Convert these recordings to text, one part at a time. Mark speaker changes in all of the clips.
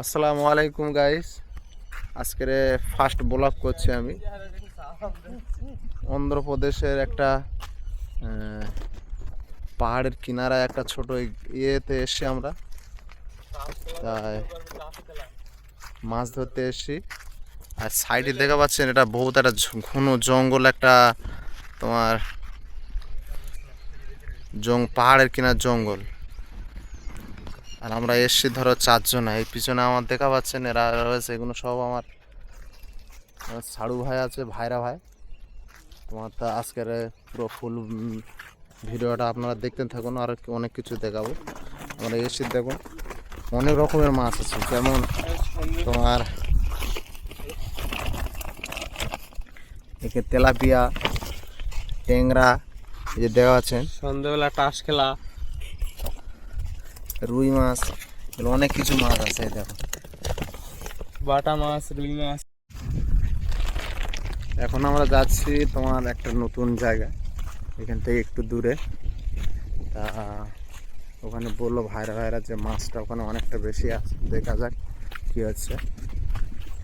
Speaker 1: আসসালামু আলাইকুম গাইস। আজকের ফার্স্ট ব্লগ করছি আমি অন্ধ্রপ্রদেশের একটা পাহাড়ের কিনারায় একটা ছোট ইয়েতে এসছি আমরা। তাই মাছ ধরতে এসছি। আর সাইডে দেখা পাচ্ছেন এটা বহুত একটা ঘন জঙ্গল, একটা তোমার পাহাড়ের কিনার জঙ্গল। আর আমরা এসছি ধরো 4 জন। এই পিছনে আমার দেখা পাচ্ছেন এরা রয়েছে, এগুলো সব আমার সাড়ু ভাই আছে, ভাইরা ভাই। তোমার তা আজকের পুরো ফুল ভিডিওটা আপনারা দেখতে থাকুন, আর অনেক কিছু দেখাবো। আমরা এসছি, দেখুন অনেক রকমের মাছ আছে, যেমন তোমার একে তেলাপিয়া, ট্যাংরা, এই যে দেখা পাচ্ছেন,
Speaker 2: সন্ধ্যাবেলা টাস খেলা,
Speaker 1: রুই মাছ, এগুলো অনেক কিছু মাছ আছে। দেখো
Speaker 2: বাটা মাছ, রুই মাছ।
Speaker 1: এখন আমরা যাচ্ছি তোমার একটা নতুন জায়গায়, এখান থেকে একটু দূরে। তা ওখানে বললো ভাইরা যে মাছটা ওখানে অনেকটা বেশি আছে, দেখা যাক কি হচ্ছে।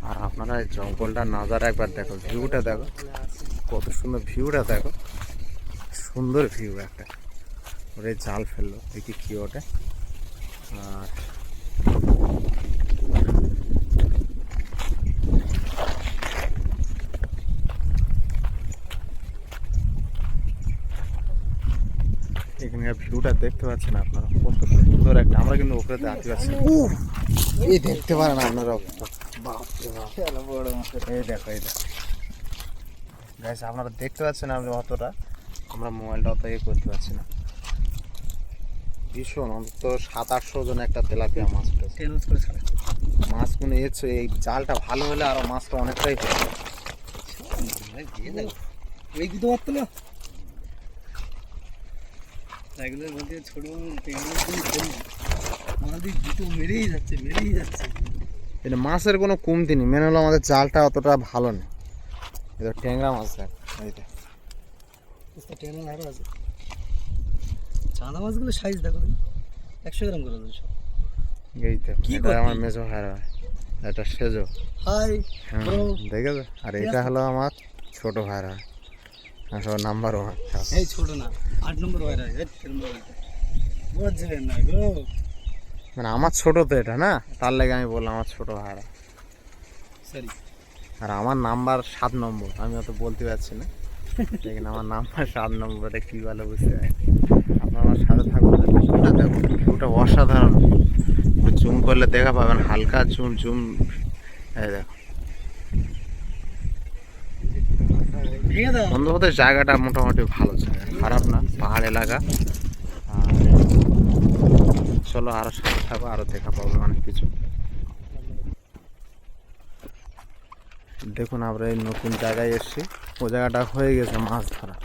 Speaker 1: আর আপনারা এই জঙ্গলটা নাজারা একবার দেখো, ভিউটা দেখো, কত সুন্দর ভিউটা দেখো, সুন্দর ভিউ একটা। ওরে জাল ফেললো, দেখি কি ওঠে। আর এখানকার ভিউটা দেখতে পাচ্ছেন আপনারা, কত সুন্দর একটা। আমরা কিন্তু উপরে দেখতে পাচ্ছি, এই দেখতে পারেন আপনারা, এই দেখো, এই দেখো গাইস, আপনারা দেখতে পাচ্ছেন আপনি অতটা, আমরা মোবাইলটা অত করতে পারছি না। ভীষণ, অন্তত 700-800 জন একটা তেলাপিয়া মাছ উঠেছে। মাছগুলো এসছে, এই জালটা ভালো হলে আরো মাছটা অনেকটাই হবে।
Speaker 2: ওই দিতে পারতো না, ছোট আমাদের দুটো মেরেই যাচ্ছে।
Speaker 1: এটা মাছের কোনো কমতি নেই, মেনে হলো আমাদের জালটা অতটা ভালো নেই। এটা ট্যাংরা মাছ দেখ, এইটা
Speaker 2: ট্যাংরা আরো আছে। চাঁদা মাছগুলো সাইজ দেখো, 100 গ্রাম করে দেবে সব।
Speaker 1: এই দেখো, এটা আমার মেজো ভাইরা, এটা সেজো।
Speaker 2: হাই
Speaker 1: দেখেছো? আর এটা হলো আমার ছোট ভাইরা, সব নাম্বার 1।
Speaker 2: এই ছোট না, 8 নম্বর ভাইরা। বুঝছেন না গো,
Speaker 1: মানে আমার ছোট তো এটা না, তার লাগে আমি বললাম আমার ছোট ভাইরা।
Speaker 2: সরি।
Speaker 1: আর আমার নাম্বার 7 নম্বর, আমি অত বলতে পারছি না, লেকিন আমার নাম্বার 7 নম্বর। এটা কী বলে বুঝতে পারি। আপনার আমার সাথে থাকুন, ভিউটা দেখুন, ভিউটা অসাধারণ। জুম করলে দেখা পাবেন, হালকা জুম। এই দেখো, অন্ধ্রপ্রদেশ জায়গাটা মোটামুটি ভালো জায়গা, খারাপ না, পাহাড় এলাকা। আর চলো আরো সাথে থাকো, আরো দেখা পাবো অনেক কিছু। দেখুন আমরা এই নতুন জায়গায় এসেছি, ও জায়গাটা হয়ে গেছে মাছ ধরা।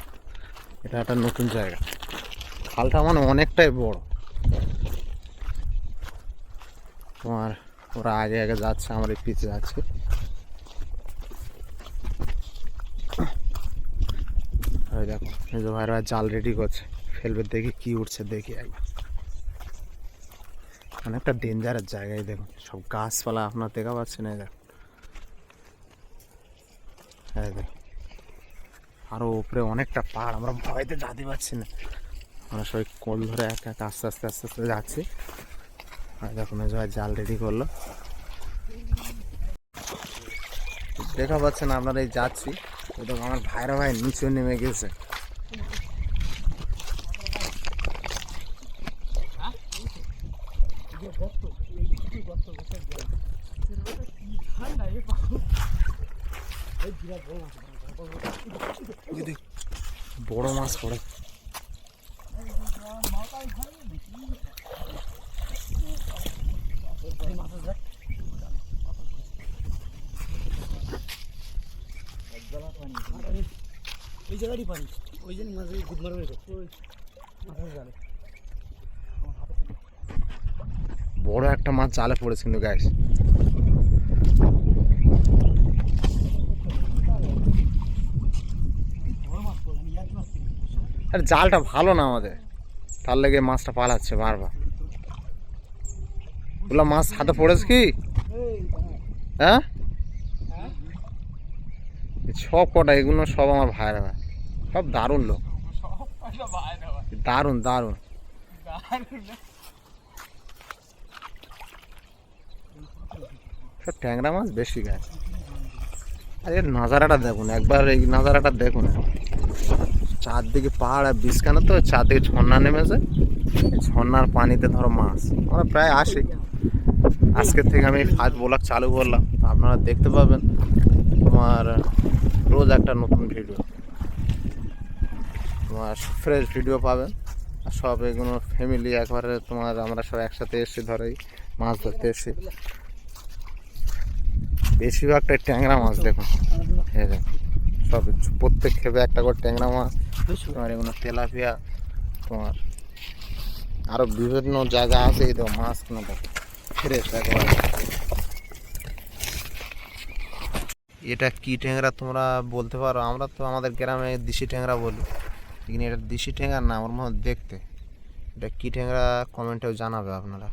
Speaker 1: এটা একটা নতুন জায়গা, খালটা মানে অনেকটাই বড়। তোমার ওরা আগে আগে যাচ্ছে, আমরা পিছিয়ে যাচ্ছি। দেখো এই যে ভাইরা জাল রেডি করছে, ফেলবে, দেখি কি উঠছে, দেখি একবার। অনেকটা ডেঞ্জারের জায়গায়, দেখুন সব গাছপালা আপনার দেখা পাচ্ছেন। এই দেখুন, এই দেখ, আরো উপরে অনেকটা পাহাড়, আমরা ভয়তে যেতে পারছি না। আমরা সবাই কোল ধরে একা একা আস্তে আস্তে আস্তে আস্তে যাচ্ছি। আর দেখুন এই জায়গায় জাল রেডি করলো, দেখা পাচ্ছেন আপনারা। এই যাচ্ছি, ওই দেখো আমার ভাইরা ভাই নিচে নেমে গেছে। বড় মাছ পড়ে,
Speaker 2: ওই জায়গারই পানি, ওই জন্য মাঝে গুদ মারবে তো মাথায় জালে।
Speaker 1: বড় একটা মাছ জালে পড়েছে কিন্তু গাইস। আর জালটা ভালো না আমাদের, তার লেগে মাছটা পালাচ্ছে বারবার। ওগুলো মাছ হাতে পড়েছে কি? হ্যাঁ, সব কটা এগুলো সব আমার ভাইরা ভাই, সব দারুণ লোক, দারুণ দারুণ। সব ট্যাংরা মাছ বেশি গাছ। আর এর নাজারাটা দেখুন একবার, এই নাজারাটা দেখুন, চারদিকে পাহাড় আর বিষখানে, তো চারদিকে ঝর্ণা নেমেছে, এই ঝর্ণার পানিতে ধরো মাছ। আমরা প্রায় আসি, আজকের থেকে আমি ফার্স্ট ব্লগ চালু করলাম, আপনারা দেখতে পাবেন তোমার রোজ একটা নতুন ভিডিও, তোমার ফ্রেশ ভিডিও পাবেন। আর সব এগুলো ফ্যামিলি একবারে তোমার, আমরা সব একসাথে এসে ধরে মাছ ধরতে এসে, বেশিরভাগটাই ট্যাংরা মাছ দেখুন, হ্যাঁ সব প্রত্যেক খেপে একটা করে ট্যাংরা মাছ, তোমার এগুলো তেলাপিয়া, তোমার আরও বিভিন্ন জায়গা আছে, এই তো মাছগুলো দেখো ফ্রেশ একেবারে। এটা কি ট্যাংরা তোমরা বলতে পারো? আমরা তো আমাদের গ্রামে দেশি ট্যাংরা বলি, কিন্তু এটা দেশি ট্যাংরা না, আমার মনে হয় দেখতে। এটা কি ট্যাংরা কমেন্টেও জানাবে আপনারা।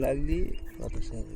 Speaker 1: লাগলি কত সাথে